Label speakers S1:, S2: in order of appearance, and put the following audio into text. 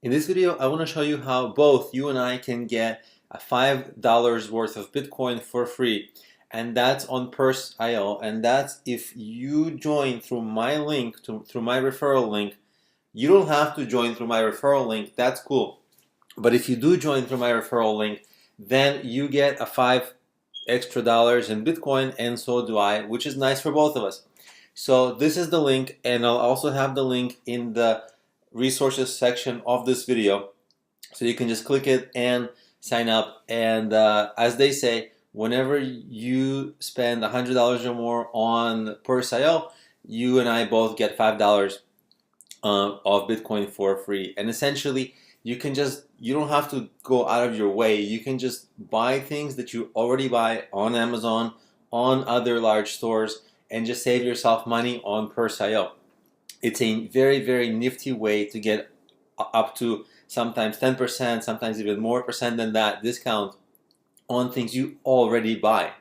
S1: In this video, I want to show you how both you and I can get a $5 worth of Bitcoin for free. And that's on Purse.io. And that's if you join through my link, through my referral link. You don't have to join through my referral link. That's cool. But if you do join through my referral link, then you get a $5 extra in Bitcoin, and so do I, which is nice for both of us. So this is the link, and I'll also have the link in the resources section of this video, so you can just click it and sign up. And as they say, whenever you spend $100 or more on Purse.io, you and I both get $5 of Bitcoin for free. And essentially, you don't have to go out of your way. You can just buy things that you already buy on Amazon, on other large stores, and just save yourself money on Purse.io. It's a very, very nifty way to get up to sometimes 10%, sometimes even more percent than that discount on things you already buy.